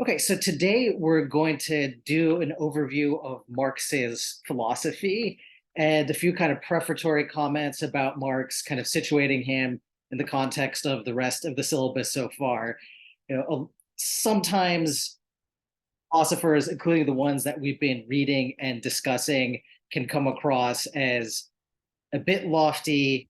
Okay, so today we're going to do an overview of Marx's philosophy and a few kind of prefatory comments about Marx, kind of situating him in the context of the rest of the syllabus so far. Sometimes philosophers, including the ones that we've been reading and discussing, can come across as a bit lofty,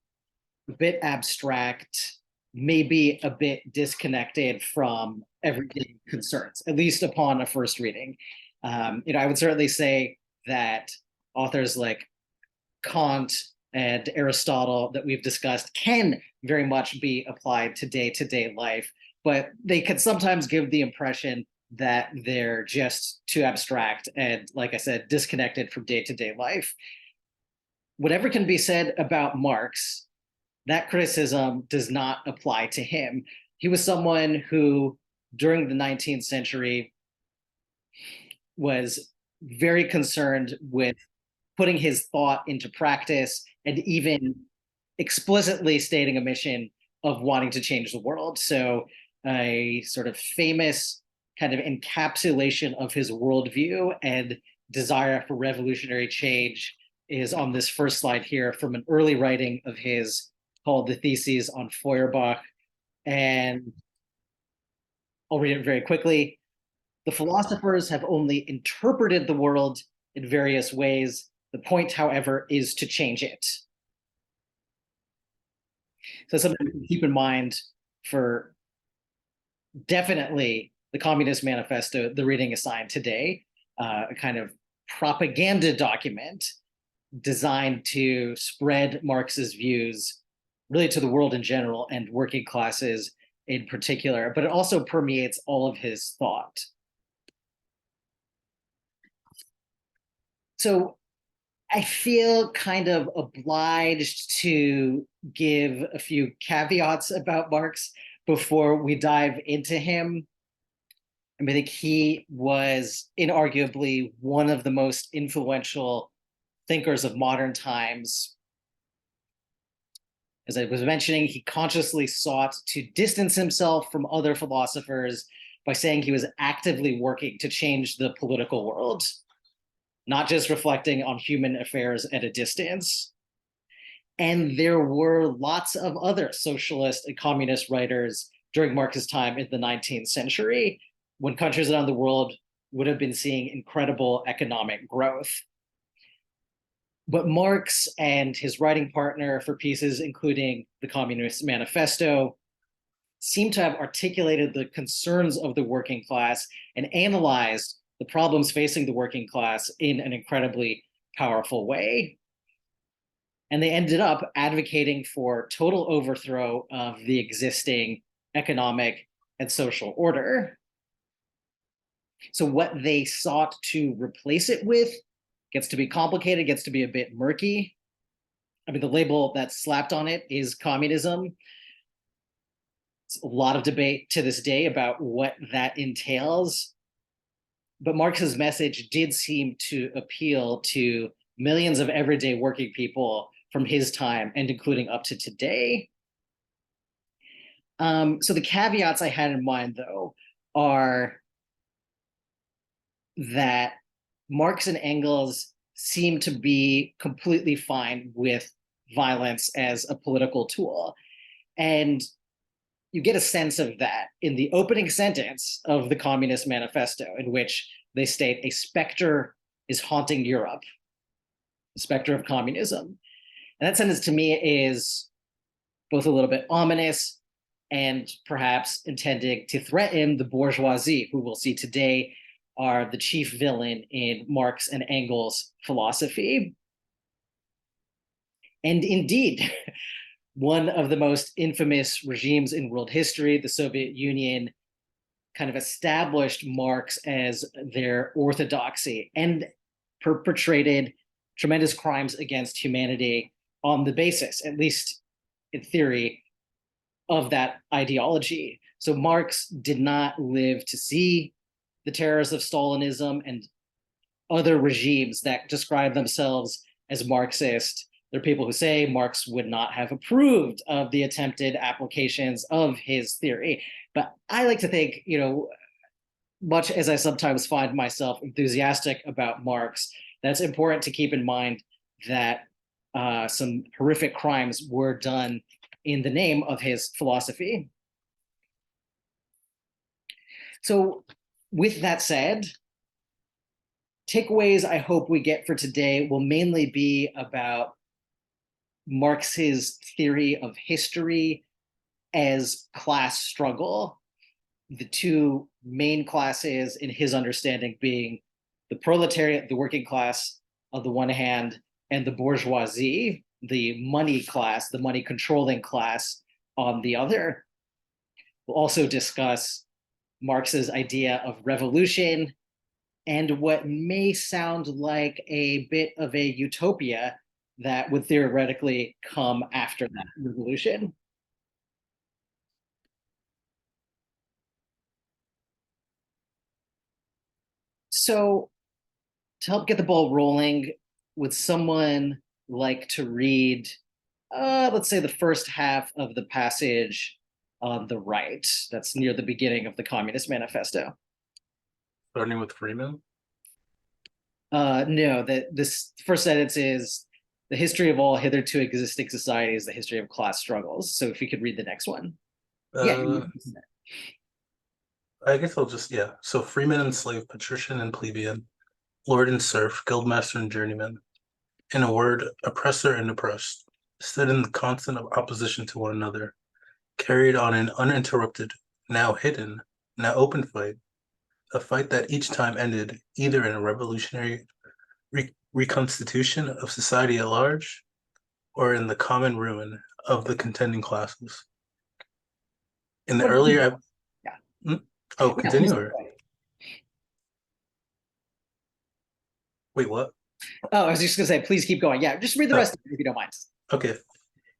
a bit abstract, maybe a bit disconnected from everyday concerns, at least upon a first reading. I would certainly say that authors like Kant and Aristotle that we've discussed can very much be applied to day-to-day life, but they can sometimes give the impression that they're just too abstract and, like I said, disconnected from day-to-day life. Whatever can be said about Marx, that criticism does not apply to him. He was someone who, during the 19th century, was very concerned with putting his thought into practice and even explicitly stating a mission of wanting to change the world. So a sort of famous kind of encapsulation of his worldview and desire for revolutionary change is on this first slide here from an early writing of his called The Theses on Feuerbach. And I'll read it very quickly. The philosophers have only interpreted the world in various ways. The point, however, is to change it. So something to keep in mind for definitely the Communist Manifesto, the reading assigned today, a kind of propaganda document designed to spread Marx's views really to the world in general and working classes in particular, but it also permeates all of his thought. So I feel kind of obliged to give a few caveats about Marx before we dive into him. I think he was inarguably one of the most influential thinkers of modern times. As I was mentioning, he consciously sought to distance himself from other philosophers by saying he was actively working to change the political world, not just reflecting on human affairs at a distance. And there were lots of other socialist and communist writers during Marx's time in the 19th century, when countries around the world would have been seeing incredible economic growth. But Marx and his writing partner for pieces, including the Communist Manifesto, seem to have articulated the concerns of the working class and analyzed the problems facing the working class in an incredibly powerful way. And they ended up advocating for total overthrow of the existing economic and social order. So what they sought to replace it with gets to be complicated, gets to be a bit murky. I mean, the label that's slapped on it is communism. It's a lot of debate to this day about what that entails. But Marx's message did seem to appeal to millions of everyday working people from his time and including up to today. So the caveats I had in mind, though, are that Marx and Engels seem to be completely fine with violence as a political tool. And you get a sense of that in the opening sentence of the Communist Manifesto, in which they state a specter is haunting Europe, the specter of communism. And that sentence to me is both a little bit ominous and perhaps intending to threaten the bourgeoisie, who we'll see today are the chief villain in Marx and Engels' philosophy. And indeed, one of the most infamous regimes in world history, the Soviet Union, kind of established Marx as their orthodoxy and perpetrated tremendous crimes against humanity on the basis, at least in theory, of that ideology. So Marx did not live to see the terrors of Stalinism and other regimes that describe themselves as Marxist. There are people who say Marx would not have approved of the attempted applications of his theory. But I like to think, much as I sometimes find myself enthusiastic about Marx, that's important to keep in mind that some horrific crimes were done in the name of his philosophy. So with that said, takeaways I hope we get for today will mainly be about Marx's theory of history as class struggle, the two main classes in his understanding being the proletariat, the working class on the one hand, and the bourgeoisie, the money class, the money controlling class on the other. We'll also discuss Marx's idea of revolution and what may sound like a bit of a utopia that would theoretically come after that revolution. So to help get the ball rolling, would someone like to read, let's say, the first half of the passage on the right? That's near the beginning of the Communist Manifesto. Starting with Freeman? No, this first sentence is, the history of all hitherto existing society is the history of class struggles. So if you could read the next one. Yeah. I guess I'll just, yeah. So freeman and slave, patrician and plebeian, lord and serf, guildmaster and journeyman. In a word, oppressor and oppressed, stood in constant opposition to one another, carried on an uninterrupted, now hidden, now open fight, a fight that each time ended either in a revolutionary reconstitution of society at large or in the common ruin of the contending classes. In the earlier... Yeah. Oh, continue or... Wait, what? Oh, I was just going to say, please keep going. Yeah, just read the rest of it if you don't mind. Okay.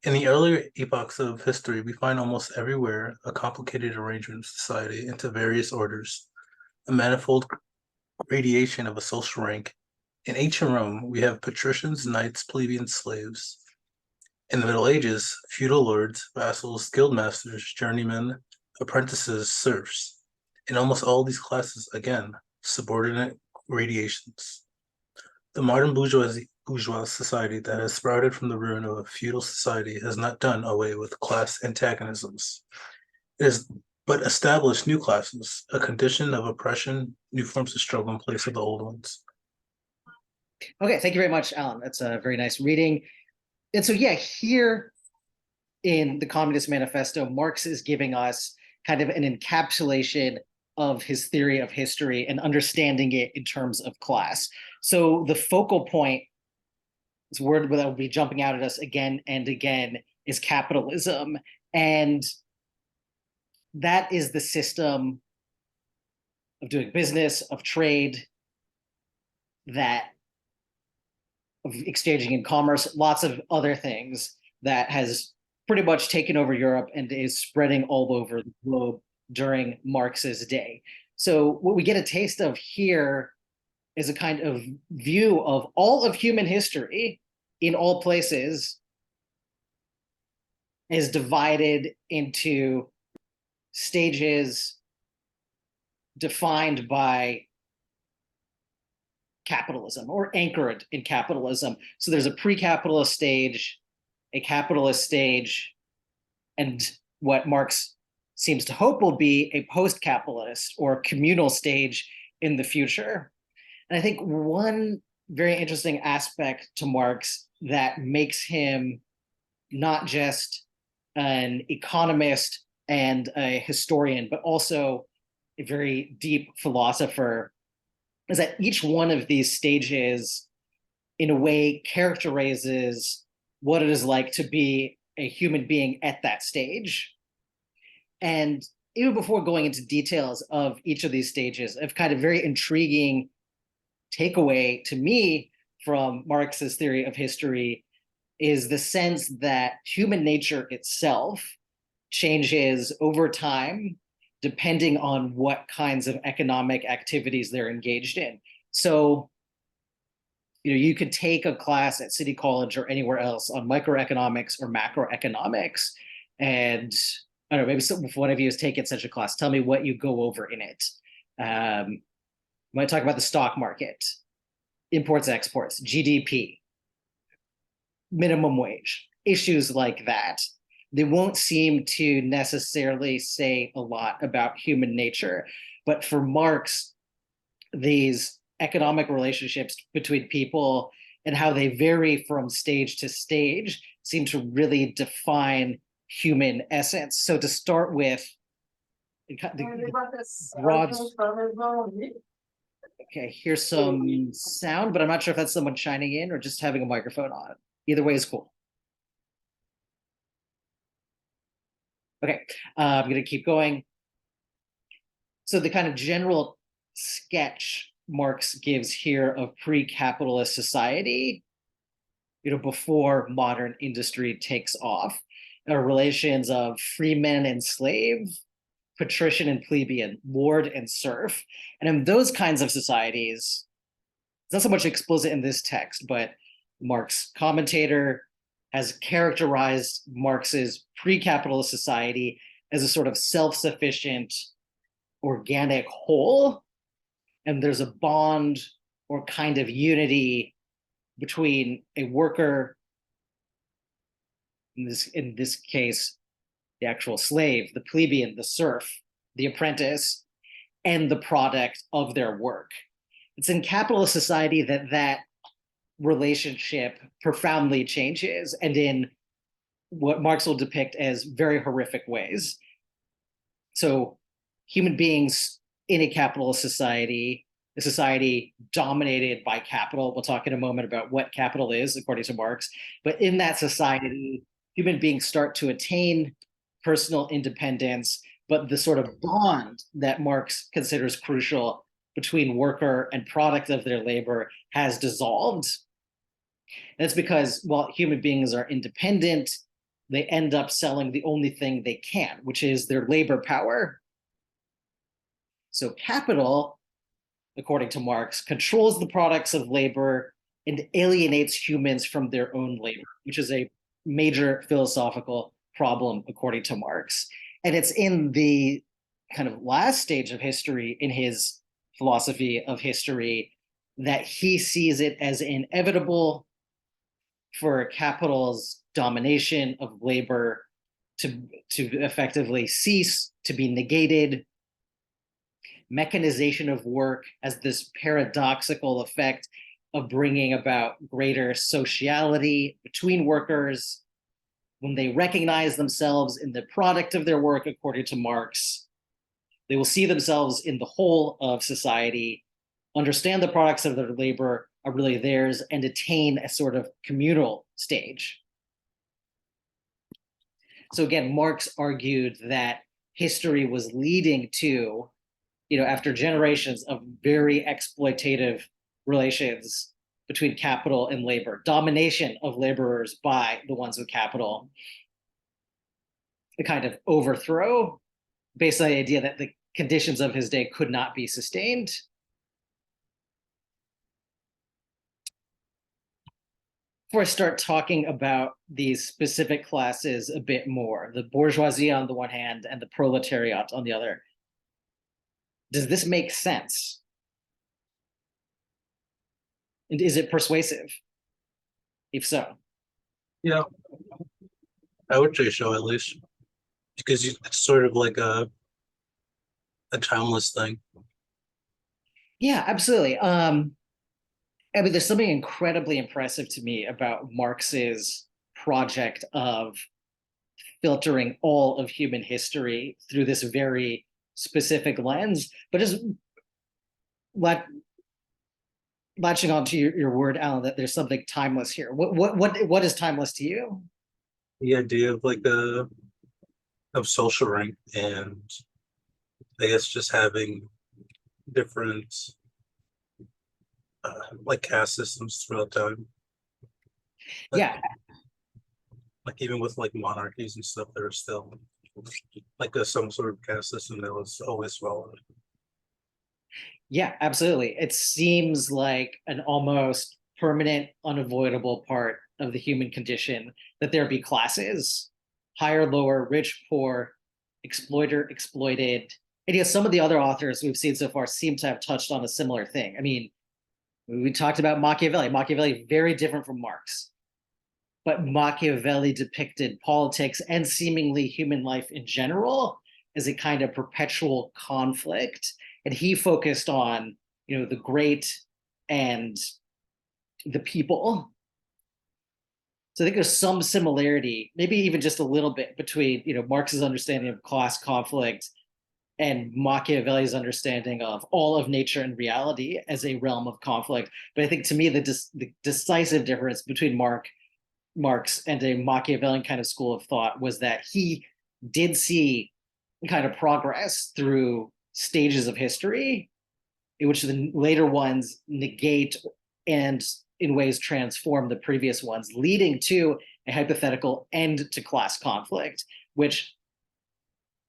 In the earlier epochs of history, we find almost everywhere a complicated arrangement of society into various orders, a manifold gradation of a social rank. In ancient Rome, we have patricians, knights, plebeians, slaves. In the Middle Ages, feudal lords, vassals, guildmasters, journeymen, apprentices, serfs. In almost all these classes, again, subordinate gradations. The modern bourgeois society that has sprouted from the ruin of a feudal society has not done away with class antagonisms. It has but established new classes, a condition of oppression, new forms of struggle in place of the old ones. Okay, thank you very much, Alan. That's a very nice reading. And so, yeah, here in the Communist Manifesto, Marx is giving us kind of an encapsulation of his theory of history and understanding it in terms of class. So the focal point, this word that will be jumping out at us again and again, is capitalism. And that is the system of doing business, of trade, that of exchanging in commerce, lots of other things that has pretty much taken over Europe and is spreading all over the globe during Marx's day. So what we get a taste of here is a kind of view of all of human history in all places is divided into stages defined by capitalism or anchored in capitalism. So there's a pre-capitalist stage, a capitalist stage, and what Marx seems to hope will be a post-capitalist or communal stage in the future. And I think one very interesting aspect to Marx that makes him not just an economist and a historian, but also a very deep philosopher, is that each one of these stages, in a way, characterizes what it is like to be a human being at that stage. And even before going into details of each of these stages, a kind of very intriguing takeaway to me from Marx's theory of history is the sense that human nature itself changes over time depending on what kinds of economic activities they're engaged in. So, you could take a class at City College or anywhere else on microeconomics or macroeconomics, and I don't know, maybe if one of you has taken such a class, tell me what you go over in it. Might talk about the stock market, imports, exports, GDP, minimum wage, issues like that. They won't seem to necessarily say a lot about human nature. But for Marx, these economic relationships between people and how they vary from stage to stage seem to really define human essence. So to start with, the broad. Okay, here's some sound, but I'm not sure if that's someone chiming in or just having a microphone on. Either way is cool. Okay, I'm going to keep going. So the kind of general sketch Marx gives here of pre-capitalist society, before modern industry takes off, are relations of freeman and slave, patrician and plebeian, lord and serf. And in those kinds of societies, it's not so much explicit in this text, but Marx commentator has characterized Marx's pre-capitalist society as a sort of self-sufficient organic whole, and there's a bond or kind of unity between a worker, in this case, the actual slave, the plebeian, the serf, the apprentice, and the product of their work. It's in capitalist society that that relationship profoundly changes, and in what Marx will depict as very horrific ways. So human beings in a capitalist society, a society dominated by capital. We'll talk in a moment about what capital is, according to Marx. But in that society, human beings start to attain personal independence, but the sort of bond that Marx considers crucial between worker and product of their labor has dissolved. That's because while human beings are independent, they end up selling the only thing they can, which is their labor power. So capital, according to Marx, controls the products of labor and alienates humans from their own labor, which is a major philosophical problem, according to Marx. And it's in the kind of last stage of history, in his philosophy of history, that he sees it as inevitable for capital's domination of labor to effectively cease, to be negated. Mechanization of work as this paradoxical effect of bringing about greater sociality between workers. When they recognize themselves in the product of their work, according to Marx, they will see themselves in the whole of society, understand the products of their labor are really theirs, and attain a sort of communal stage. So again, Marx argued that history was leading to, after generations of very exploitative relations between capital and labor, domination of laborers by the ones with capital, the kind of overthrow based on the idea that the conditions of his day could not be sustained. Before I start talking about these specific classes a bit more, the bourgeoisie on the one hand and the proletariat on the other, does this make sense? And is it persuasive? If so. Yeah, I would say so, at least, because it's sort of like a timeless thing. Yeah, absolutely. I mean, there's something incredibly impressive to me about Marx's project of filtering all of human history through this very specific lens. But just latching on to your word, Alan, that there's something timeless here. What is timeless to you? The idea of of social rank, and I guess just having different like caste systems throughout time. Yeah, Like even with like monarchies and stuff, there's still like some sort of caste system that was always relevant. yeah, absolutely. It seems like an almost permanent, unavoidable part of the human condition that there be classes, higher, lower, rich, poor, exploiter, exploited, And yes, some of the other authors we've seen so far seem to have touched on a similar thing. I mean, we talked about Machiavelli. Machiavelli, very different from Marx, but Machiavelli depicted politics and seemingly human life in general as a kind of perpetual conflict. And he focused on, the great and the people. So I think there's some similarity, maybe even just a little bit, between Marx's understanding of class conflict and Machiavelli's understanding of all of nature and reality as a realm of conflict. But I think to me, the decisive difference between Marx and a Machiavellian kind of school of thought was that he did see kind of progress through stages of history, in which the later ones negate and in ways transform the previous ones, leading to a hypothetical end to class conflict, which,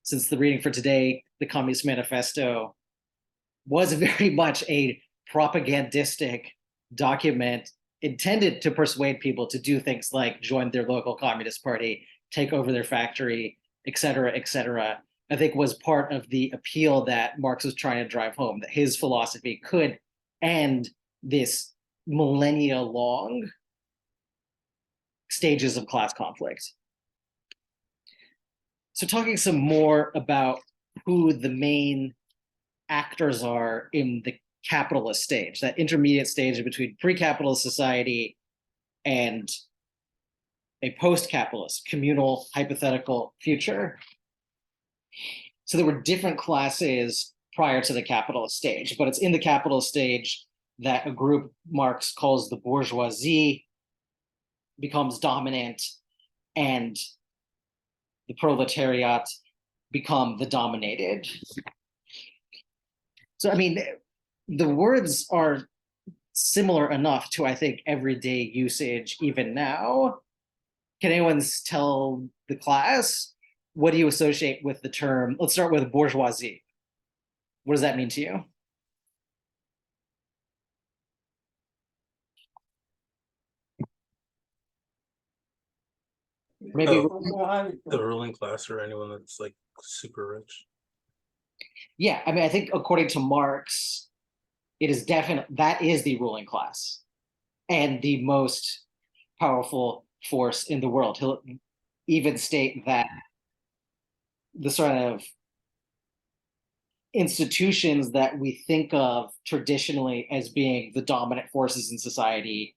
since the reading for today, the Communist Manifesto, was very much a propagandistic document intended to persuade people to do things like join their local communist party, take over their factory, et cetera, I think was part of the appeal that Marx was trying to drive home, that his philosophy could end this millennia-long stages of class conflict. So talking some more about who the main actors are in the capitalist stage, that intermediate stage between pre-capitalist society and a post-capitalist communal hypothetical future. So there were different classes prior to the capitalist stage, but it's in the capitalist stage that a group Marx calls the bourgeoisie becomes dominant, and the proletariat become the dominated. So, I mean, the words are similar enough to, I think, everyday usage even now. Can anyone tell the class, what do you associate with the term? Let's start with bourgeoisie. What does that mean to you? Maybe the ruling class, or anyone that's like super rich. Yeah, I mean, I think according to Marx, it is definite that is the ruling class and the most powerful force in the world. He'll even state that the sort of institutions that we think of traditionally as being the dominant forces in society,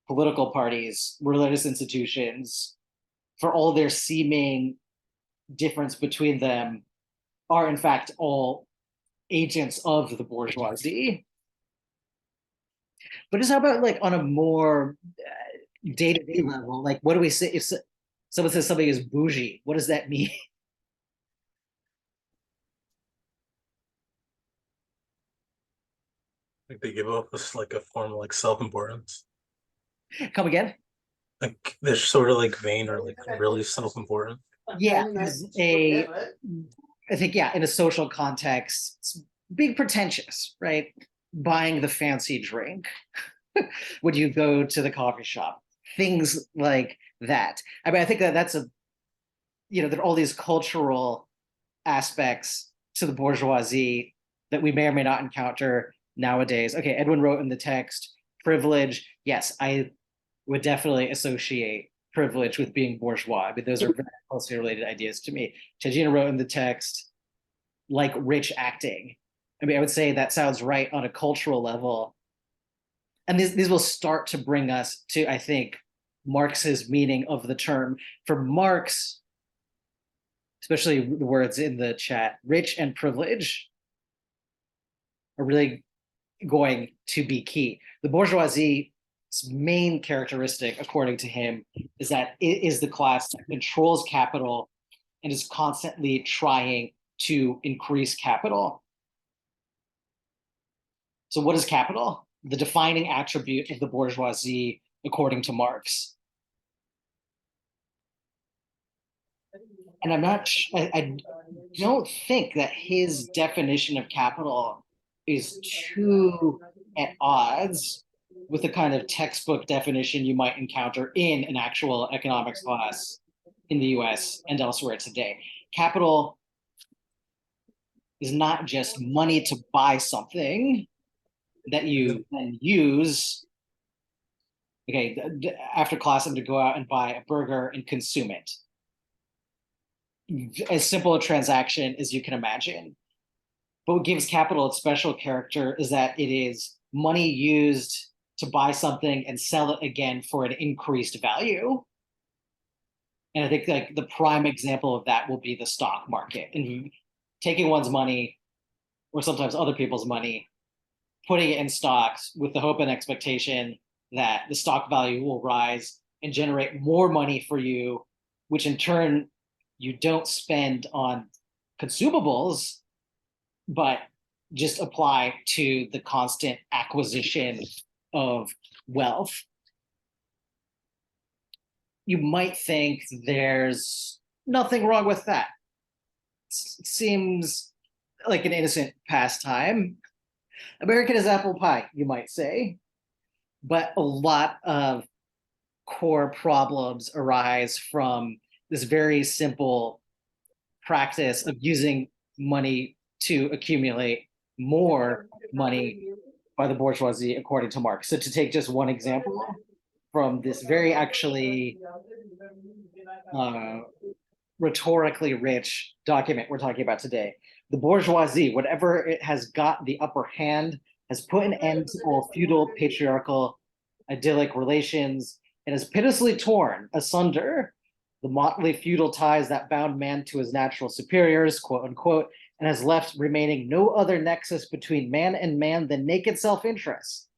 political parties, religious institutions, for all their seeming difference between them, are in fact all agents of the bourgeoisie. But just how about like on a more day-to-day level, like what do we say if someone says something is bougie? What does that mean? Like they give off this like a form of like self-importance. Come again? Like they're sort of like vain or like really self-important. Yeah, I think, yeah, in a social context, it's being pretentious, right? Buying the fancy drink when you go to the coffee shop, things like that. I mean, I think that that's there are all these cultural aspects to the bourgeoisie that we may or may not encounter nowadays. Okay, Edwin wrote in the text, privilege. Yes, I would definitely associate privilege with being bourgeois. I mean, those are very closely related ideas to me. Chagina wrote in the text, like rich acting. I mean, I would say that sounds right on a cultural level. And these will start to bring us to, I think, Marx's meaning of the term. For Marx, especially the words in the chat, rich and privilege are really going to be key. The bourgeoisie's main characteristic, according to him, is that it is the class that controls capital and is constantly trying to increase capital. So what is capital? The defining attribute of the bourgeoisie, according to Marx. And I don't think that his definition of capital is too at odds with the kind of textbook definition you might encounter in an actual economics class in the US and elsewhere today. Capital is not just money to buy something that you then use. Okay, after class, I'm to go out and buy a burger and consume it. As simple a transaction as you can imagine. But what gives capital its special character is that it is money used to buy something and sell it again for an increased value. And I think like the prime example of that will be the stock market, and taking one's money, or sometimes other people's money, putting it in stocks with the hope and expectation that the stock value will rise and generate more money for you, which in turn you don't spend on consumables, but just apply to the constant acquisition of wealth. You might think there's nothing wrong with that. It seems like an innocent pastime. American as apple pie, you might say. But a lot of core problems arise from this very simple practice of using money to accumulate more money by the bourgeoisie, according to Marx. So to take just one example from this very actually rhetorically rich document we're talking about today, the bourgeoisie, whatever it has got the upper hand, has put an end to all feudal, patriarchal, idyllic relations, and has pitilessly torn asunder the motley feudal ties that bound man to his natural superiors, quote unquote, and has left remaining no other nexus between man and man than naked self-interest,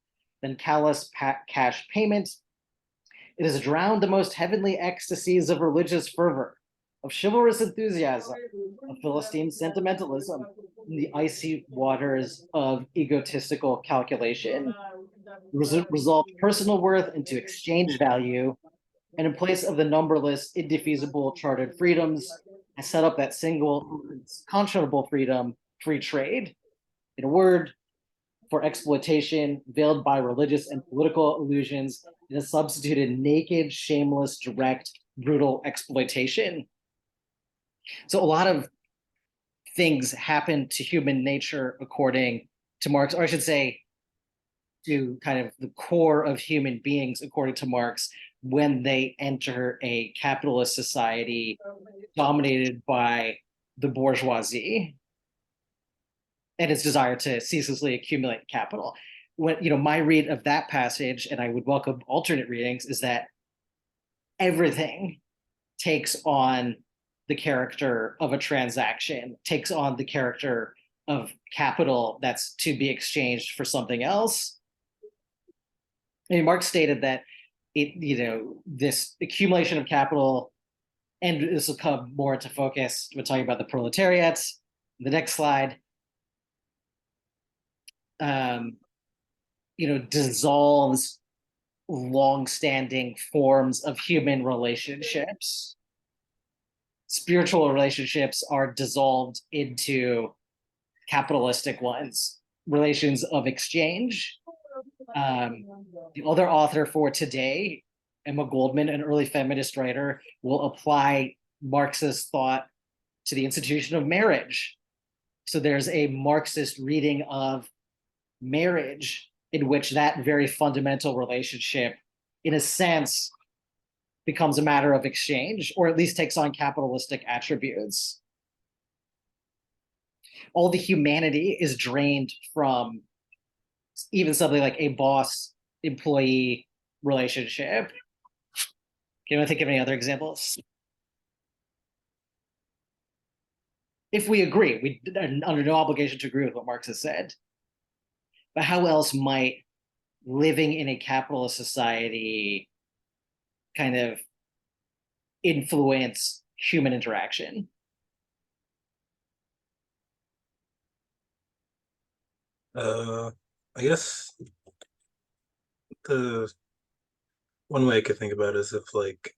than callous cash payment. It has drowned the most heavenly ecstasies of religious fervor, of chivalrous enthusiasm, of Philistine sentimentalism, in the icy waters of egotistical calculation, resolved personal worth into exchange value, and in place of the numberless, indefeasible chartered freedoms, has set up that single, conscionable freedom, free trade. In a word, for exploitation, veiled by religious and political illusions, it has substituted naked, shameless, direct, brutal exploitation. So a lot of things happen to human nature according to Marx, or I should say, to kind of the core of human beings according to Marx, when they enter a capitalist society dominated by the bourgeoisie and its desire to ceaselessly accumulate capital. When, my read of that passage, and I would welcome alternate readings, is that everything takes on the character of a transaction, takes on the character of capital that's to be exchanged for something else. I mean, Marx stated that this accumulation of capital, and this will come more into focus. We're talking about the proletariat. The next slide, dissolves long-standing forms of human relationships. Spiritual relationships are dissolved into capitalistic ones, relations of exchange. The other author for today, Emma Goldman, an early feminist writer, will apply Marxist thought to the institution of marriage. So there's a Marxist reading of marriage in which that very fundamental relationship, in a sense, becomes a matter of exchange, or at least takes on capitalistic attributes. All the humanity is drained from even something like a boss-employee relationship. Can you think of any other examples? If we agree, we are under no obligation to agree with what Marx has said. But how else might living in a capitalist society kind of influence human interaction? I guess the one way I could think about it is if, like,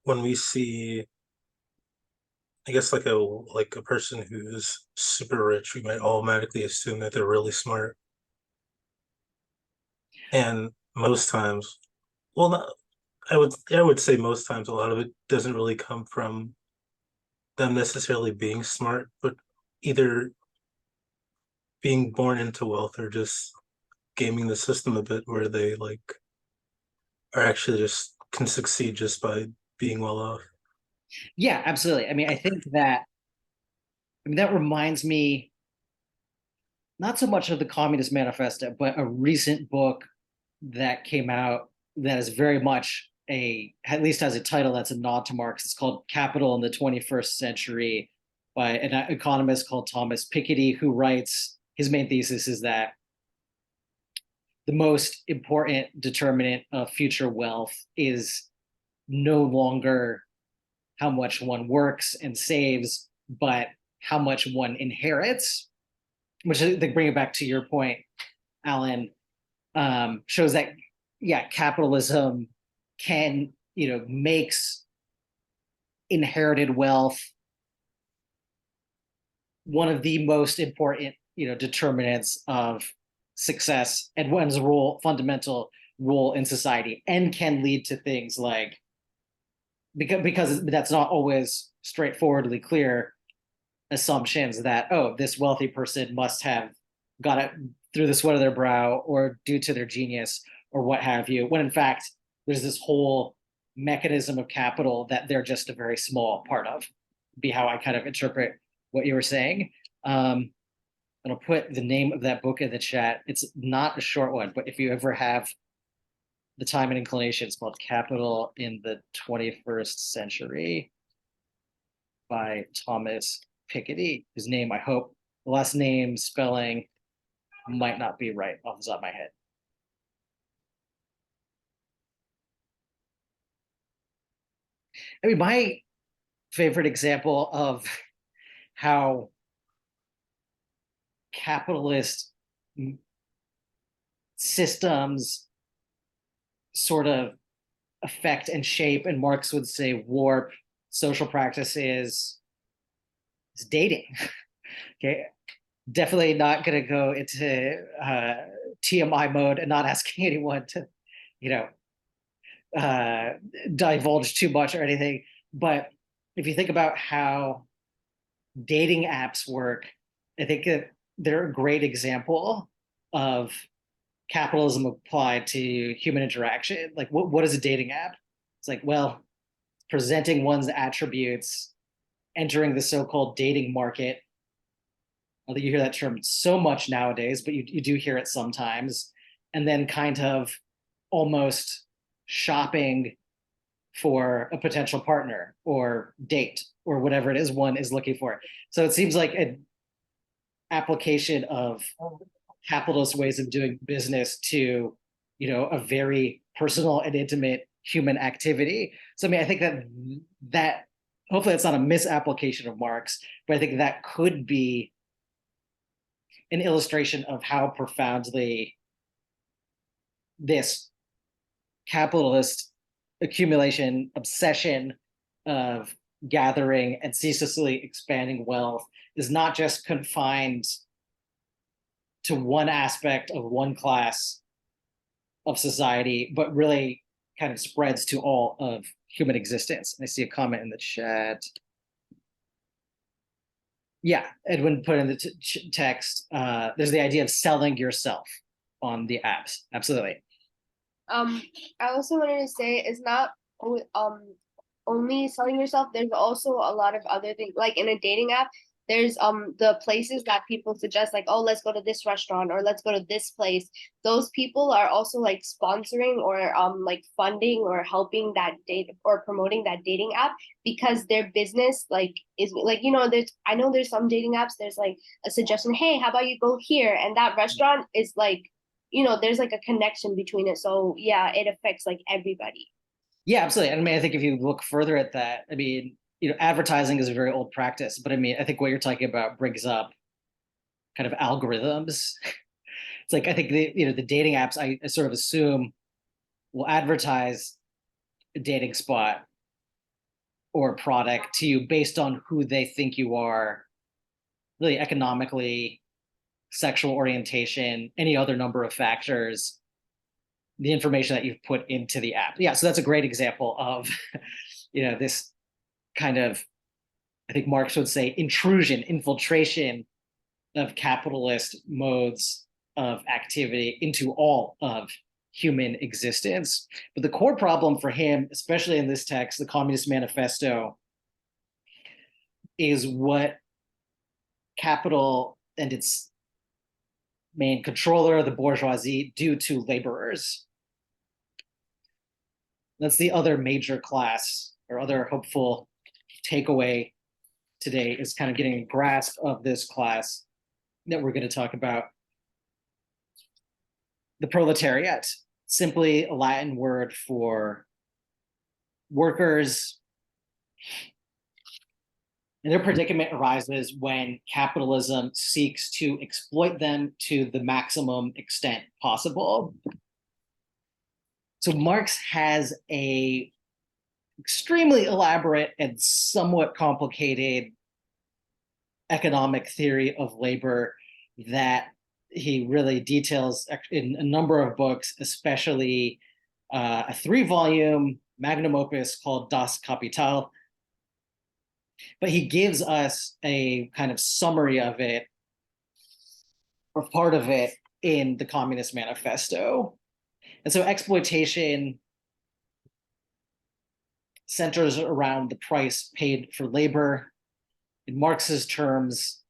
when we see, I guess, like a person who's super rich, we might automatically assume that they're really smart. And most times, well, not, I would say most times a lot of it doesn't really come from them necessarily being smart, but either being born into wealth or just gaming the system a bit where they like are actually just can succeed just by being well off. Yeah, absolutely. I mean, I think that, I mean, that reminds me not so much of the Communist Manifesto, but a recent book that came out that is very much at least has a title that's a nod to Marx. It's called Capital in the 21st Century by an economist called Thomas Piketty, who writes, his main thesis is that the most important determinant of future wealth is no longer how much one works and saves, but how much one inherits, which I think, bring it back to your point, Alan, shows that, yeah, capitalism can, makes inherited wealth one of the most important, determinants of success and one's fundamental role in society, and can lead to things like, because that's not always straightforwardly clear, assumptions that, oh, this wealthy person must have got it through the sweat of their brow or due to their genius or what have you, when in fact there's this whole mechanism of capital that they're just a very small part of, be how I kind of interpret what you were saying. And I'll put the name of that book in the chat. It's not a short one, but if you ever have the time and inclination, it's called Capital in the 21st Century by Thomas Piketty. His name, I hope, the last name spelling might not be right off the top of my head. I mean, my favorite example of how capitalist systems sort of affect and shape, and Marx would say warp, social practices is dating. Okay, definitely not going to go into TMI mode and not asking anyone to, divulge too much or anything. But if you think about how dating apps work, I think that they're a great example of capitalism applied to human interaction. Like, what is a dating app? It's like, well, presenting one's attributes, entering the so-called dating market. Although you hear that term so much nowadays, but you do hear it sometimes, and then kind of almost shopping for a potential partner or date or whatever it is one is looking for. So it seems like an application of capitalist ways of doing business to, a very personal and intimate human activity. So I mean, I think that hopefully it's not a misapplication of Marx, but I think that could be an illustration of how profoundly this capitalist accumulation obsession of gathering and ceaselessly expanding wealth is not just confined to one aspect of one class of society, but really kind of spreads to all of human existence. I see a comment in the chat. Yeah, Edwin put in the text, there's the idea of selling yourself on the apps. Absolutely. I also wanted to say it's not only selling yourself. There's also a lot of other things, like in a dating app. There's the places that people suggest, like, oh, let's go to this restaurant or let's go to this place. Those people are also like sponsoring or like funding or helping that date or promoting that dating app, because their business like is like, there's, I know there's some dating apps, there's like a suggestion, hey, how about you go here, and that restaurant is like, there's like a connection between it. So yeah, it affects like everybody. Yeah, absolutely. I mean, I think if you look further at that, I mean, advertising is a very old practice, but I mean, I think what you're talking about brings up kind of algorithms. It's like, I think the dating apps, I sort of assume will advertise a dating spot or product to you based on who they think you are, really economically, sexual orientation, any other number of factors, the information that you've put into the app. Yeah, so that's a great example of, this kind of I think Marx would say, intrusion, infiltration of capitalist modes of activity into all of human existence. But the core problem for him, especially in this text, the Communist Manifesto, is what capital and its main controller, the bourgeoisie, do to laborers. That's the other major class, or other hopeful takeaway today, is kind of getting a grasp of this class that we're going to talk about. The proletariat, simply a Latin word for workers. And their predicament arises when capitalism seeks to exploit them to the maximum extent possible. So Marx has a extremely elaborate and somewhat complicated economic theory of labor that he really details in a number of books, especially a 3-volume magnum opus called Das Kapital. But he gives us a kind of summary of it, or part of it, in the Communist Manifesto. And so exploitation centers around the price paid for labor. In Marx's terms,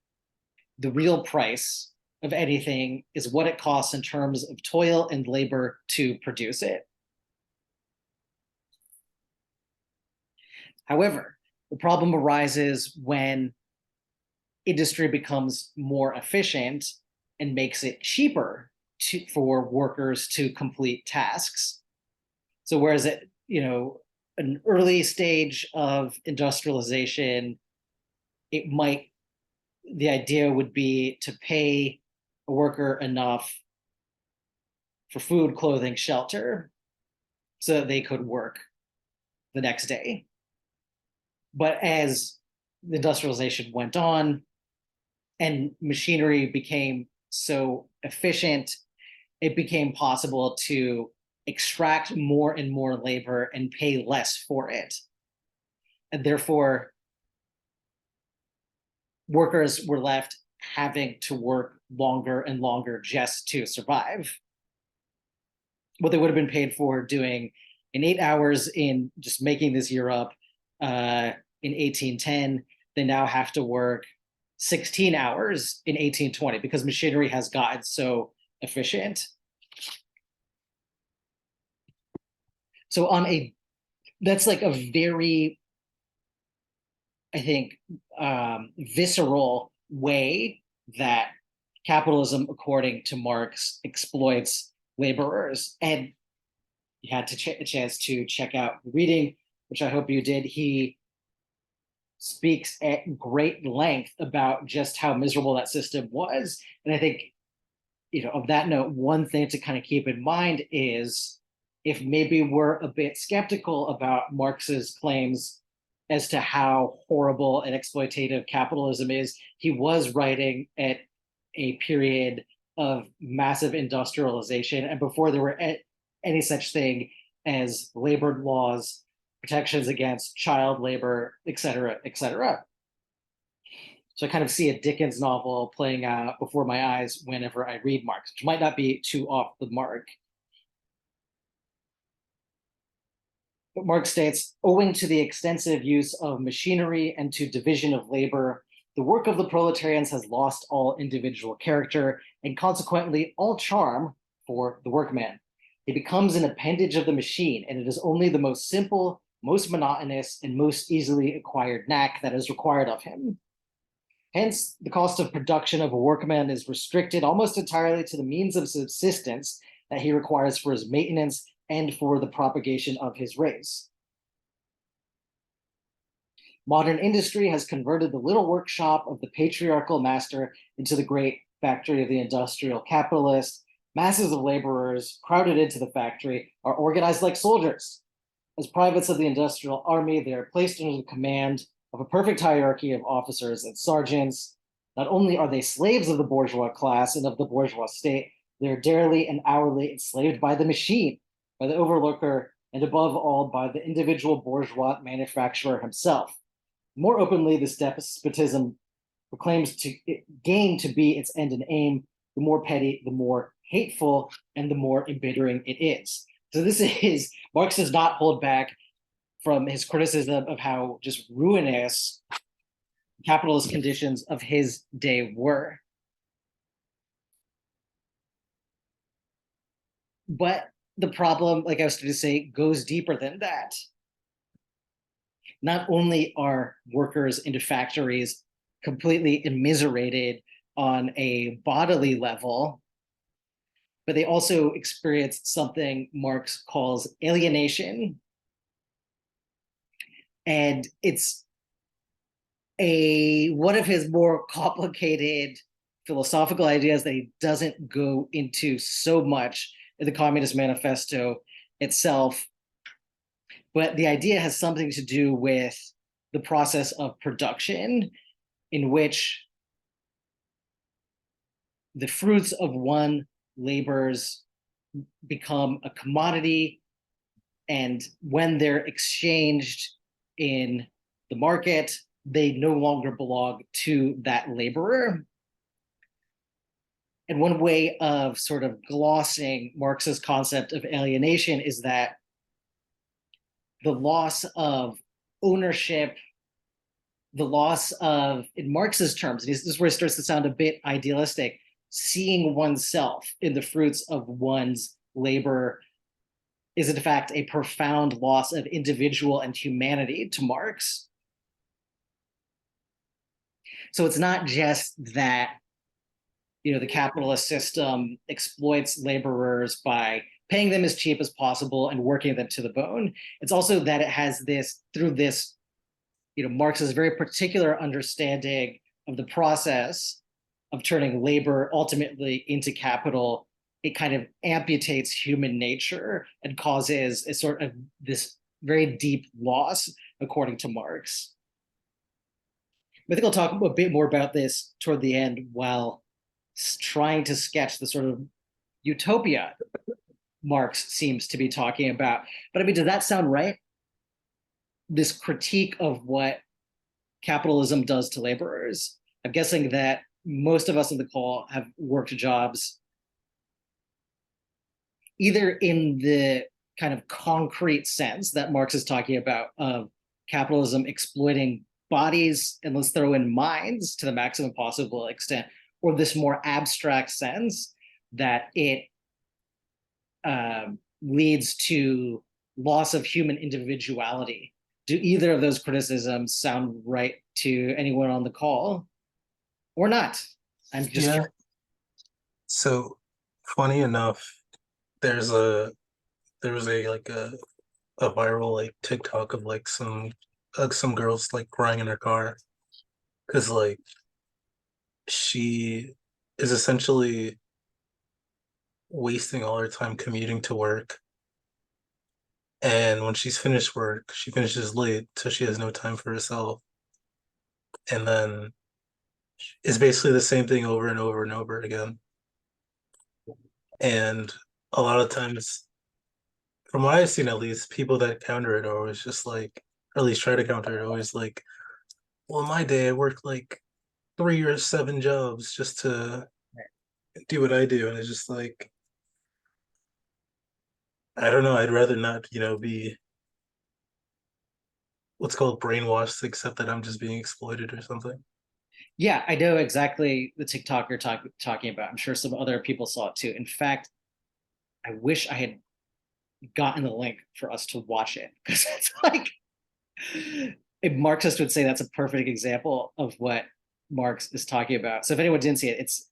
the real price of anything is what it costs in terms of toil and labor to produce it. However, the problem arises when industry becomes more efficient and makes it cheaper for workers to complete tasks. So whereas at an early stage of industrialization, the idea would be to pay a worker enough for food, clothing, shelter, so that they could work the next day. But as the industrialization went on and machinery became so efficient, it became possible to extract more and more labor and pay less for it. And therefore, workers were left having to work longer and longer just to survive. What they would have been paid for doing in 8 hours in just making this year up in 1810, they now have to work 16 hours in 1820 because machinery has gotten so efficient. So that's like a very, I think, visceral way that capitalism, according to Marx, exploits laborers. And you had a chance to check out the reading, which I hope you did. He speaks at great length about just how miserable that system was. And I think, of that note, one thing to kind of keep in mind is, if maybe we're a bit skeptical about Marx's claims as to how horrible and exploitative capitalism is, he was writing at a period of massive industrialization and before there were any such thing as labor laws, protections against child labor, et cetera, et cetera. So I kind of see a Dickens novel playing out before my eyes whenever I read Marx, which might not be too off the mark. But Marx states, owing to the extensive use of machinery and to division of labor, the work of the proletarians has lost all individual character and consequently all charm for the workman. He becomes an appendage of the machine, and it is only the most simple, most monotonous, and most easily acquired knack that is required of him. Hence, the cost of production of a workman is restricted almost entirely to the means of subsistence that he requires for his maintenance and for the propagation of his race. Modern industry has converted the little workshop of the patriarchal master into the great factory of the industrial capitalist. Masses of laborers crowded into the factory are organized like soldiers. As privates of the industrial army, they are placed under the command of a perfect hierarchy of officers and sergeants. Not only are they slaves of the bourgeois class and of the bourgeois state, they are daily and hourly enslaved by the machine, by the overlooker, and above all by the individual bourgeois manufacturer himself. more openly this despotism proclaims to gain to be its end and aim, the more petty, the more hateful, and the more embittering it is. So this is, Marx does not hold back from his criticism of how just ruinous capitalist conditions of his day were. But the problem, like I was going to say, goes deeper than that. Not only are workers in factories completely immiserated on a bodily level, but they also experience something Marx calls alienation. And it's one of his more complicated philosophical ideas that he doesn't go into so much in the Communist Manifesto itself. But the idea has something to do with the process of production, in which the fruits of one labors become a commodity, and when they're exchanged in the market, they no longer belong to that laborer. And one way of sort of glossing Marx's concept of alienation is that the loss of ownership, the loss of, in Marx's terms, and this is where it starts to sound a bit idealistic, seeing oneself in the fruits of one's labor is in fact a profound loss of individual and humanity to Marx. So it's not just that, the capitalist system exploits laborers by paying them as cheap as possible and working them to the bone. It's also that it has this, through this, Marx's very particular understanding of the process of turning labor ultimately into capital, it kind of amputates human nature and causes a sort of this very deep loss, according to Marx. I think I'll talk a bit more about this toward the end while trying to sketch the sort of utopia Marx seems to be talking about. But I mean, does that sound right? This critique of what capitalism does to laborers. I'm guessing that most of us on the call have worked jobs either in the kind of concrete sense that Marx is talking about of capitalism exploiting bodies, and let's throw in minds to the maximum possible extent, or this more abstract sense that it leads to loss of human individuality. Do either of those criticisms sound right to anyone on the call or not? I'm just Yeah. So funny enough, there was a like a viral like TikTok of like some girls like crying in her car because like she is essentially wasting all her time commuting to work, and when she's finished work she finishes late, so she has no time for herself, and then it's basically the same thing over and over and over again. And a lot of times, from what I've seen at least, people that counter it are always just like, or at least try to counter it, always like, well, in my day I worked like 3 or 7 jobs just to do what I do. And it's just like, I don't know, I'd rather not, be what's called brainwashed to accept that I'm just being exploited or something. Yeah, I know exactly the TikTok you're talking about. I'm sure some other people saw it too. In fact, I wish I had gotten the link for us to watch it, because it's like, a Marxist would say that's a perfect example of what Marx is talking about. So if anyone didn't see it, it's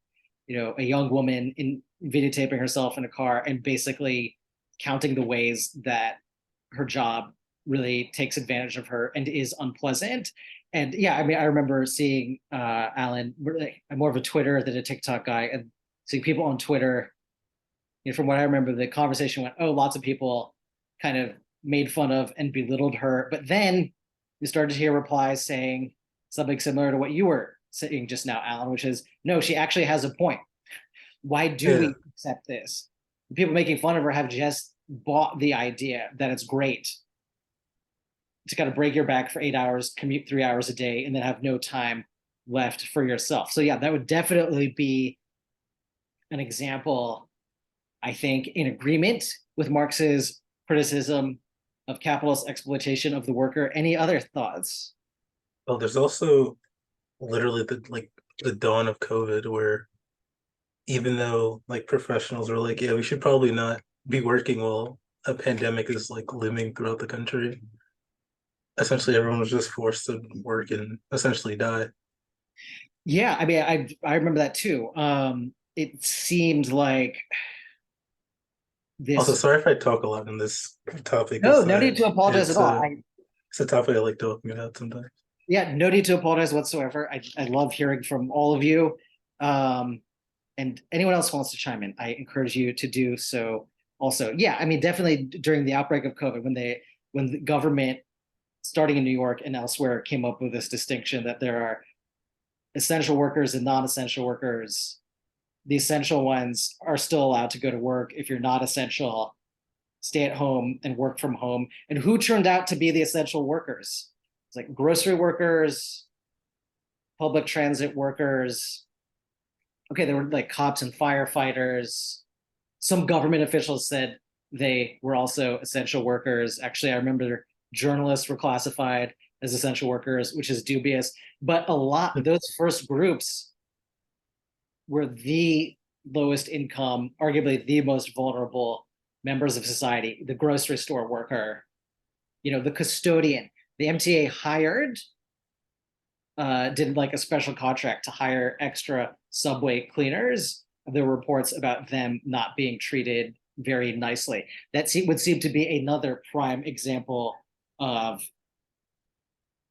a young woman in videotaping herself in a car and basically counting the ways that her job really takes advantage of her and is unpleasant. And yeah, I mean, I remember seeing Alan. I'm more of a Twitter than a TikTok guy, and seeing people on Twitter. From what I remember, the conversation went, "Oh, lots of people kind of made fun of and belittled her," but then you started to hear replies saying something similar to what you were saying just now, Alan, which is, "No, she actually has a point. Why do we accept this?" The people making fun of her have just bought the idea that it's great to kind of break your back for 8 hours, commute 3 hours a day, and then have no time left for yourself. So yeah, that would definitely be an example, I think, in agreement with Marx's criticism of capitalist exploitation of the worker. Any other thoughts? Well, there's also literally the dawn of COVID, where even though like professionals were like, yeah, we should probably not be working while a pandemic is like looming throughout the country. Essentially, everyone was just forced to work and essentially die. Yeah, I mean, I remember that too. It seemed like Also, this. sorry if I talk a lot on this topic. No, no need to apologize at all. It's a topic I like talking about sometimes. Yeah, no need to apologize whatsoever. I love hearing from all of you. And anyone else who wants to chime in, I encourage you to do so also. Yeah, I mean, definitely during the outbreak of COVID, when the government, starting in New York and elsewhere, came up with this distinction that there are essential workers and non-essential workers. The essential ones are still allowed to go to work. If you're not essential, stay at home and work from home. And who turned out to be the essential workers? It's like grocery workers, public transit workers. Okay, there were like cops and firefighters. Some government officials said they were also essential workers. Actually, I remember journalists were classified as essential workers, which is dubious. But a lot, those first groups were the lowest income, arguably the most vulnerable members of society. The grocery store worker, the custodian. The MTA hired, did like a special contract to hire extra subway cleaners. There were reports about them not being treated very nicely. That would seem to be another prime example of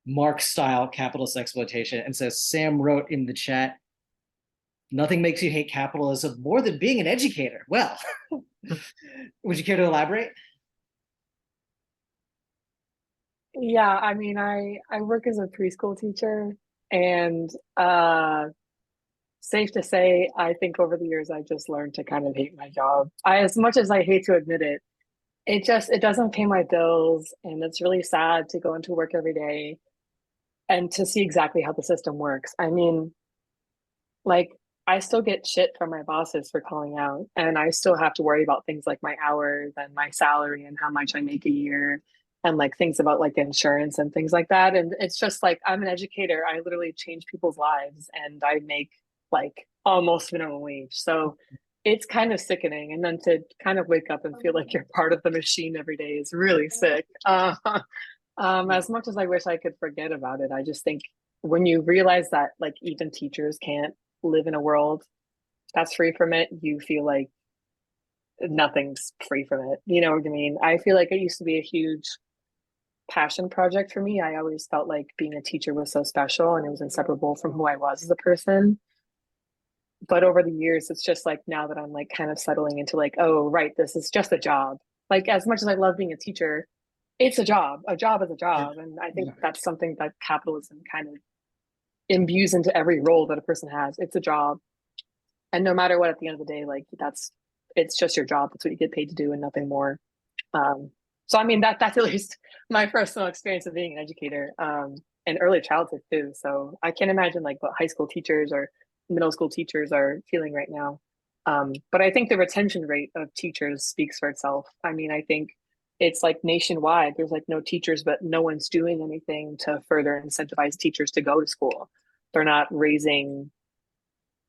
Marx-style capitalist exploitation. And so Sam wrote in the chat, nothing makes you hate capitalism more than being an educator. Well, would you care to elaborate? Yeah, I mean, I work as a preschool teacher, and safe to say, I think over the years I just learned to kind of hate my job. As much as I hate to admit it, it doesn't pay my bills, and it's really sad to go into work every day and to see exactly how the system works. I mean, like, I still get shit from my bosses for calling out, and I still have to worry about things like my hours and my salary and how much I make a year, and like things about like insurance and things like that. And it's just like, I'm an educator. I literally change people's lives, and I make like almost minimum wage. So it's kind of sickening. And then to kind of wake up and feel like you're part of the machine every day is really sick. As much as I wish I could forget about it, I just think when you realize that like even teachers can't live in a world that's free from it, you feel like nothing's free from it. You know what I mean? I feel like it used to be a huge passion project for me. I always felt like being a teacher was so special and it was inseparable from who I was as a person. But over the years, it's just like now that I'm like kind of settling into like, oh, right, this is just a job. Like as much as I love being a teacher, it's a job. A job is a job. And I think that's something that capitalism kind of imbues into every role that a person has. It's a job. And no matter what, at the end of the day, like it's just your job. That's what you get paid to do and nothing more. So I mean that's at least my personal experience of being an educator, and early childhood too. So I can't imagine like what high school teachers or middle school teachers are feeling right now. But I think the retention rate of teachers speaks for itself. I mean, I think it's like nationwide. There's like no teachers, but no one's doing anything to further incentivize teachers to go to school. They're not raising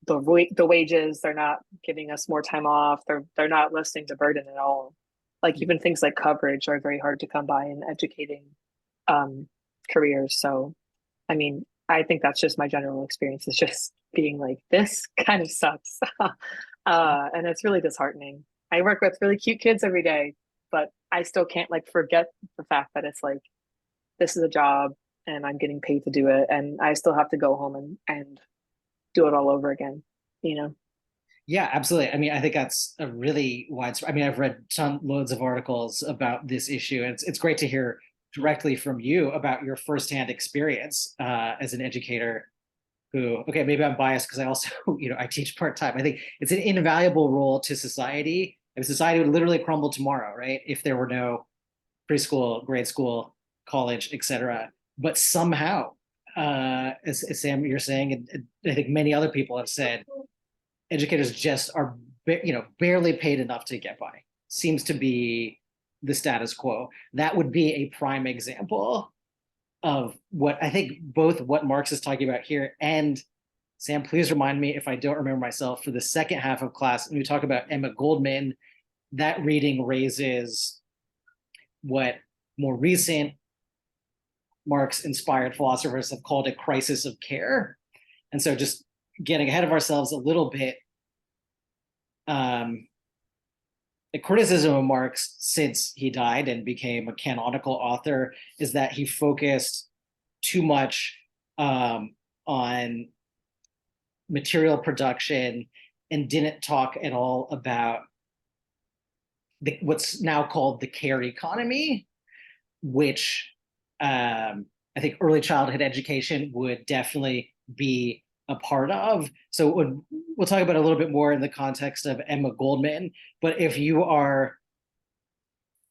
the wages. They're not giving us more time off. They're not lessening the burden at all. Like even things like coverage are very hard to come by in educating careers. So, I mean, I think that's just my general experience. It's just being like, this kind of sucks. And it's really disheartening. I work with really cute kids every day, but I still can't like forget the fact that it's like, this is a job and I'm getting paid to do it. And I still have to go home and do it all over again, you know? Yeah, absolutely. I mean, I think that's a really widespread. I mean, I've read loads of articles about this issue, and it's great to hear directly from you about your firsthand experience as an educator. Who, okay, maybe I'm biased because I also, I teach part-time. I think it's an invaluable role to society, and society would literally crumble tomorrow, right? If there were no preschool, grade school, college, etc. But somehow, as Sam, you're saying, and I think many other people have said, educators just are, barely paid enough to get by. Seems to be the status quo. That would be a prime example of what I think both what Marx is talking about here, and Sam, please remind me if I don't remember myself for the second half of class, when we talk about Emma Goldman, that reading raises what more recent Marx-inspired philosophers have called a crisis of care. And so just getting ahead of ourselves a little bit, the criticism of Marx since he died and became a canonical author is that he focused too much on material production and didn't talk at all about what's now called the care economy, which I think early childhood education would definitely be a part of. So we'll talk about it a little bit more in the context of Emma Goldman. But if you are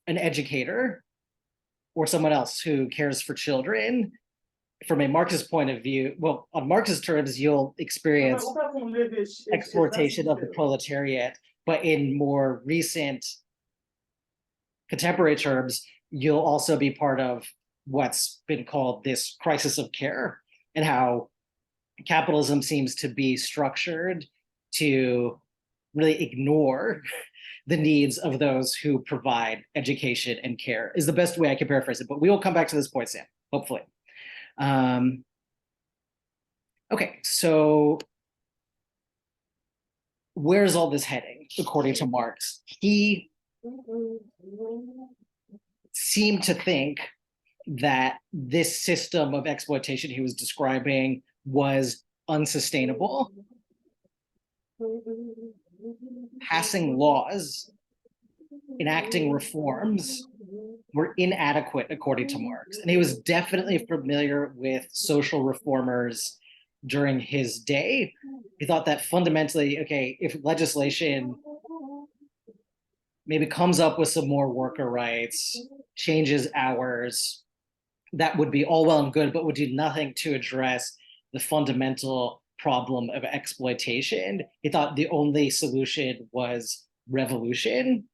an educator or someone else who cares for children, from a Marxist point of view, well, on Marxist terms, you'll experience exploitation of the proletariat, but in more recent contemporary terms, you'll also be part of what's been called this crisis of care, and how capitalism seems to be structured to really ignore the needs of those who provide education and care, is the best way I can paraphrase it. But we will come back to this point, Sam, hopefully. Okay, so where's all this heading, according to Marx? He seemed to think that this system of exploitation he was describing was unsustainable. Passing laws, enacting reforms were inadequate, according to Marx. And he was definitely familiar with social reformers during his day. He thought that fundamentally, okay, if legislation maybe comes up with some more worker rights, changes hours, that would be all well and good, but would do nothing to address the fundamental problem of exploitation. He thought the only solution was revolution.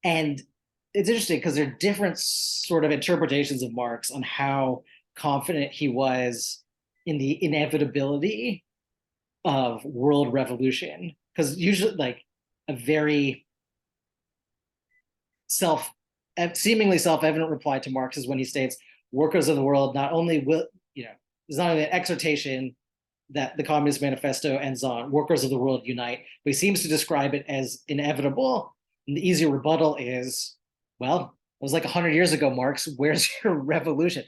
And it's interesting because there are different sort of interpretations of Marx on how confident he was in the inevitability of world revolution. Because usually, like, a very seemingly self-evident reply to Marx is when he states, workers of the world not only will, there's not only an exhortation that the Communist Manifesto ends on, workers of the world unite, but he seems to describe it as inevitable. And the easy rebuttal is, well, it was like 100 years ago, Marx, where's your revolution?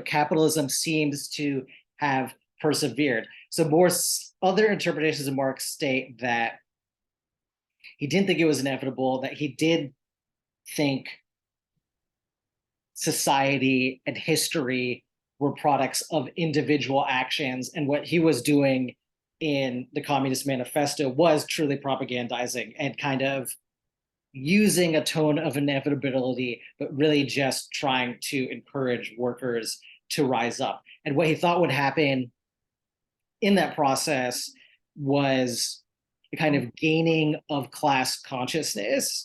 Capitalism seems to have persevered. So more other interpretations of Marx state that he didn't think it was inevitable, that he did think society and history were products of individual actions, and what he was doing in the Communist Manifesto was truly propagandizing and kind of using a tone of inevitability, but really just trying to encourage workers to rise up. And what he thought would happen in that process was a kind of gaining of class consciousness.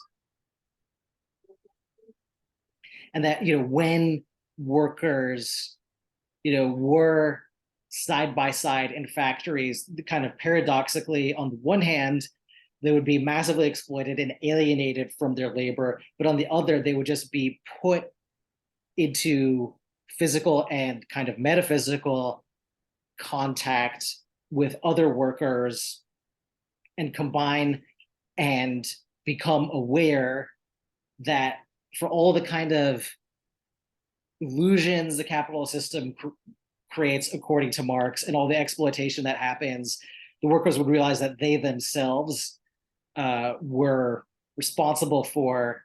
And that, when workers, were side by side in factories, kind of paradoxically, on the one hand, they would be massively exploited and alienated from their labor, but on the other, they would just be put into physical and kind of metaphysical contact with other workers and combine and become aware that for all the kind of illusions the capitalist system creates, according to Marx, and all the exploitation that happens, the workers would realize that they themselves were responsible for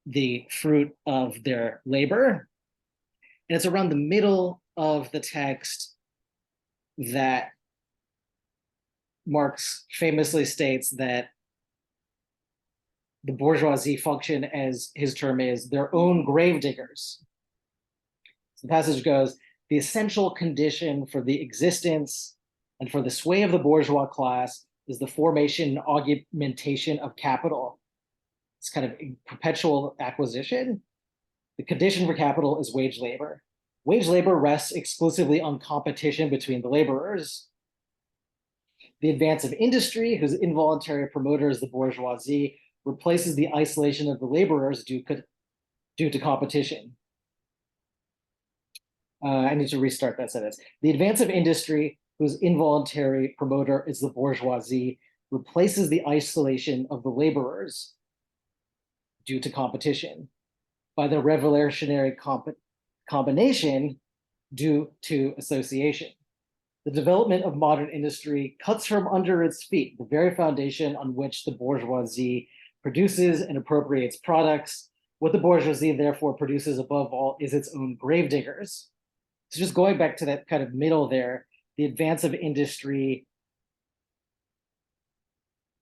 the fruit of their labor. And it's around the middle of the text that Marx famously states that the bourgeoisie function, as his term is, their own gravediggers. So the passage goes, the essential condition for the existence and for the sway of the bourgeois class is the formation and augmentation of capital. It's kind of perpetual acquisition. The condition for capital is wage labor. Wage labor rests exclusively on competition between the laborers. The advance of industry, whose involuntary promoter is the bourgeoisie, replaces the isolation of the laborers due to competition. I need to restart that sentence. The advance of industry, whose involuntary promoter is the bourgeoisie, replaces the isolation of the laborers due to competition by the revolutionary combination due to association. The development of modern industry cuts from under its feet the very foundation on which the bourgeoisie produces and appropriates products. What the bourgeoisie therefore produces above all is its own gravediggers. So just going back to that kind of middle there, the advance of industry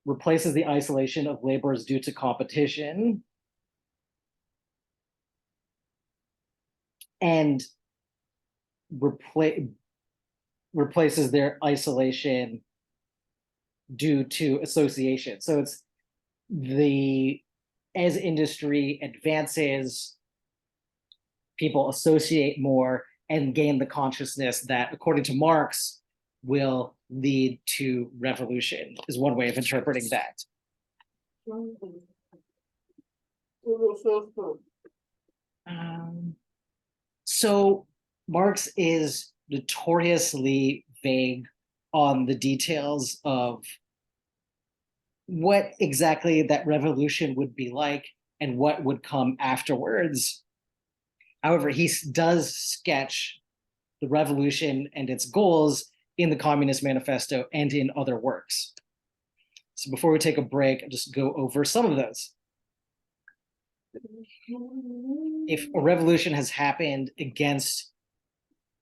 replaces the isolation of laborers due to competition. And replaces their isolation due to association. So it's as industry advances, people associate more and gain the consciousness that, according to Marx, will lead to revolution, is one way of interpreting that. So Marx is notoriously vague on the details of what exactly that revolution would be like and what would come afterwards. However, he does sketch the revolution and its goals in the Communist Manifesto and in other works. So before we take a break, I'll just go over some of those. If a revolution has happened against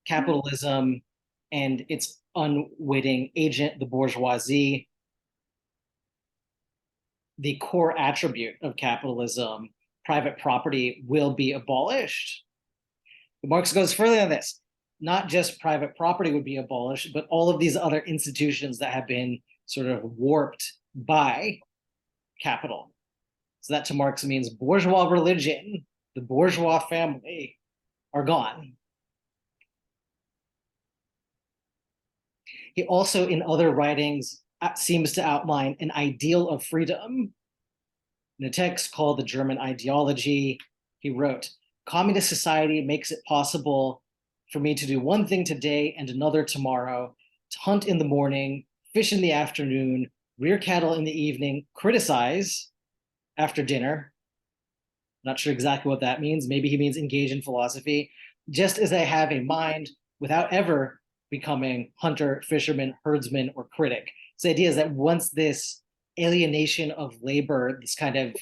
capitalism and its unwitting agent, the bourgeoisie, the core attribute of capitalism, private property, will be abolished. But Marx goes further than this. Not just private property would be abolished, but all of these other institutions that have been sort of warped by capital. So that to Marx means bourgeois religion, the bourgeois family are gone. He also, in other writings, seems to outline an ideal of freedom. In a text called The German Ideology, he wrote, "Communist society makes it possible for me to do one thing today and another tomorrow, to hunt in the morning, fish in the afternoon, rear cattle in the evening, criticize after dinner." Not sure exactly what that means. Maybe he means engage in philosophy. Just as I have a mind without ever becoming hunter, fisherman, herdsman, or critic. So the idea is that once this alienation of labor, this kind of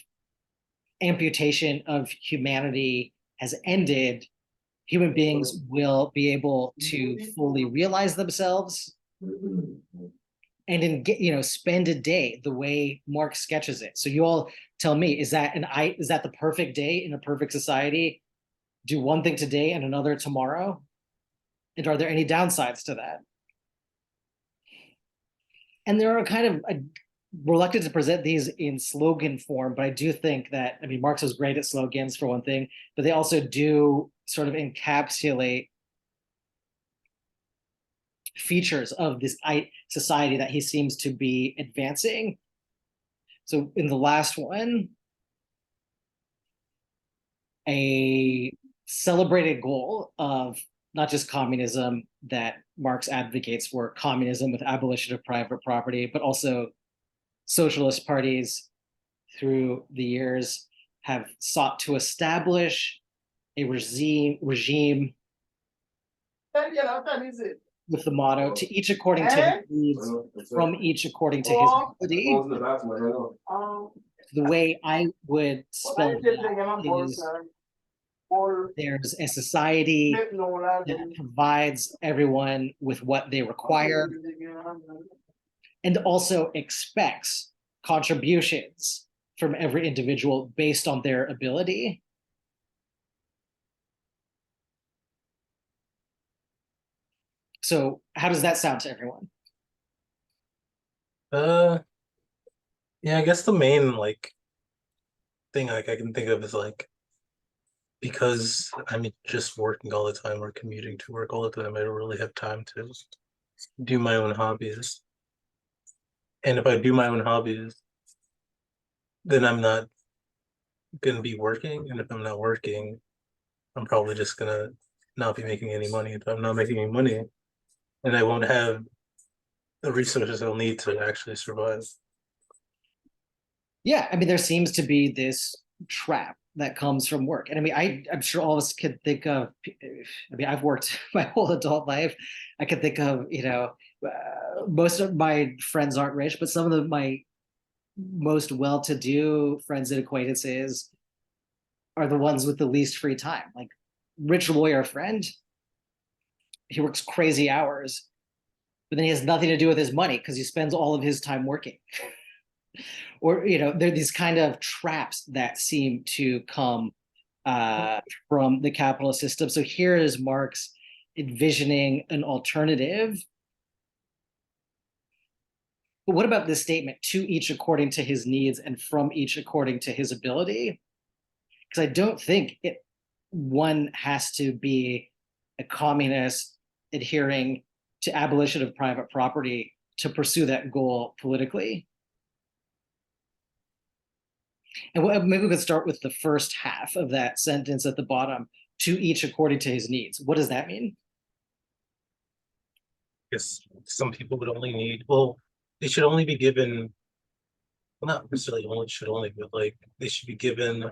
amputation of humanity has ended, human beings will be able to fully realize themselves and spend a day the way Marx sketches it. So you all tell me, is that the perfect day in a perfect society? Do one thing today and another tomorrow? And are there any downsides to that? And there are kind of reluctant to present these in slogan form, but I do think that, Marx was great at slogans for one thing, but they also do sort of encapsulate features of this society that he seems to be advancing. So in the last one, a celebrated goal of not just communism that Marx advocates for, communism with abolition of private property, but also socialist parties through the years have sought to establish a regime with the motto, to each according to his needs, from each according to his ability. The way I would spell that is, there's a society that provides everyone with what they require and also expects contributions from every individual based on their ability. So how does that sound to everyone? Yeah, I guess the main like thing like I can think of is like because I'm just working all the time or commuting to work all the time, I don't really have time to do my own hobbies. And if I do my own hobbies, then I'm not gonna be working. And if I'm not working, I'm probably just gonna not be making any money. If I'm not making any money, and I won't have the resources I'll need to actually survive. Yeah, I mean, there seems to be this trap that comes from work. And I mean, I'm sure all of us could think of, I mean, I've worked my whole adult life. I could think of, most of my friends aren't rich, but some of my most well-to-do friends and acquaintances are the ones with the least free time. Like rich lawyer friend, he works crazy hours, but then he has nothing to do with his money because he spends all of his time working. Or there are these kind of traps that seem to come from the capitalist system. So here is Marx envisioning an alternative. But what about this statement, to each according to his needs and from each according to his ability? Because I don't think one has to be a communist adhering to abolition of private property to pursue that goal politically. And maybe we could start with the first half of that sentence at the bottom, to each according to his needs. What does that mean? Because some people would only need, well, they should only be given, well, not necessarily only should only, but like they should be given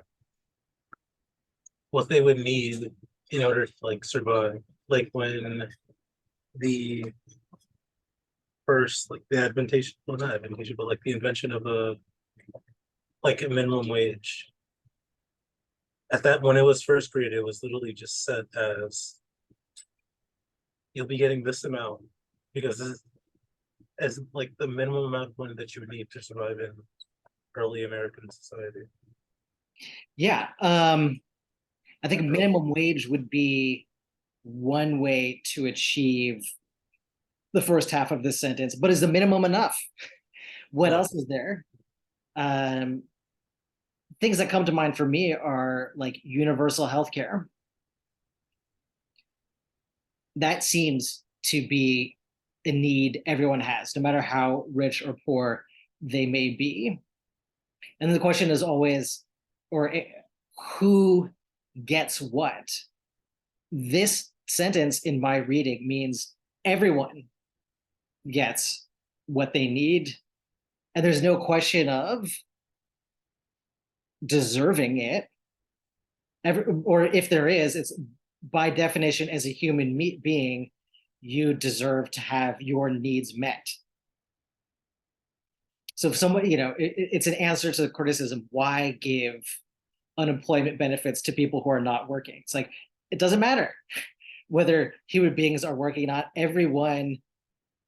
what they would need in order to like survive. Like when the first, like the advantation, well, not advantation, but like the invention of a minimum wage. At that, when it was first created, it was literally just set as you'll be getting this amount because this is as like the minimum amount of money that you would need to survive in early American society. Yeah, I think minimum wage would be one way to achieve the first half of this sentence, but is the minimum enough? What Yeah. else is there? Things that come to mind for me are like universal healthcare. That seems to be a need everyone has, no matter how rich or poor they may be. And the question is always, or who gets what? This sentence in my reading means everyone gets what they need. And there's no question of deserving it. Or if there is, it's by definition, as a human being, you deserve to have your needs met. So if someone, it's an answer to the criticism, why give unemployment benefits to people who are not working? It's like, it doesn't matter whether human beings are working or not. Everyone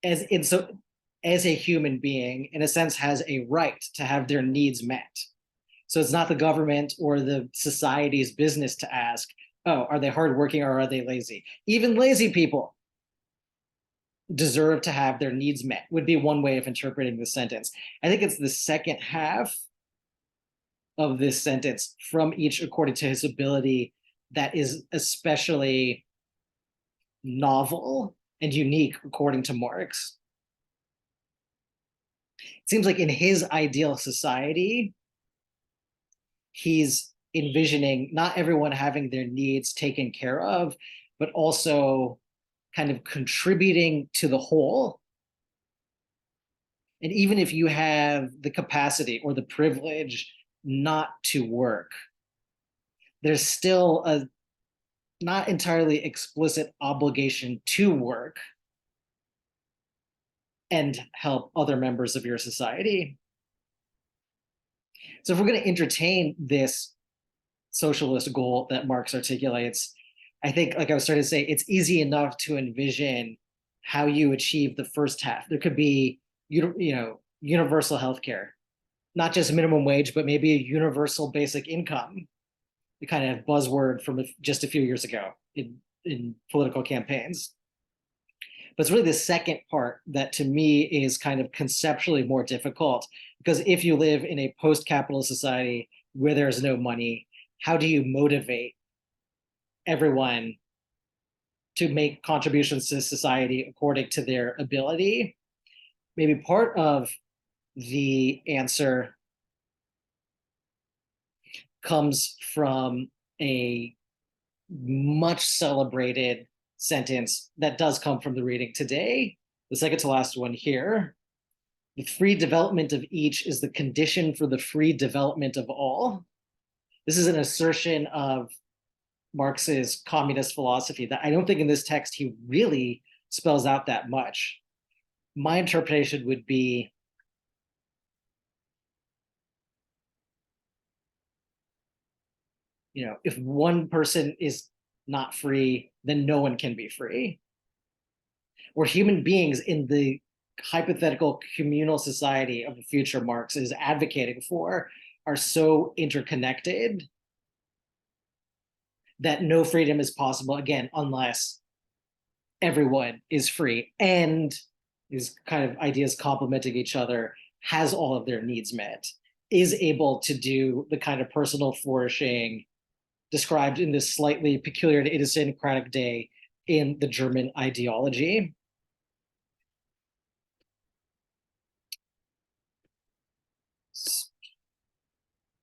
as a human being, in a sense, has a right to have their needs met. So it's not the government or the society's business to ask, oh, are they hardworking or are they lazy? Even lazy people deserve to have their needs met, would be one way of interpreting the sentence. I think it's the second half of this sentence, from each according to his ability, that is especially novel and unique according to Marx. It seems like in his ideal society, he's envisioning not everyone having their needs taken care of, but also kind of contributing to the whole. And even if you have the capacity or the privilege not to work, there's still a not entirely explicit obligation to work and help other members of your society. So if we're going to entertain this socialist goal that Marx articulates, I think, like I was starting to say, it's easy enough to envision how you achieve the first half. There could be, universal healthcare, not just minimum wage, but maybe a universal basic income, the kind of buzzword from just a few years ago in political campaigns. But it's really the second part that to me is kind of conceptually more difficult, because if you live in a post-capitalist society where there's no money, how do you motivate everyone to make contributions to society according to their ability? Maybe part of the answer comes from a much celebrated sentence that does come from the reading today, the second to last one here. The free development of each is the condition for the free development of all. This is an assertion of Marx's communist philosophy that I don't think in this text he really spells out that much. My interpretation would be, if one person is not free, then no one can be free. Or human beings in the hypothetical communal society of the future Marx is advocating for are so interconnected that no freedom is possible, again, unless everyone is free and these kind of ideas complementing each other, has all of their needs met, is able to do the kind of personal flourishing described in this slightly peculiar and idiosyncratic day in the German ideology.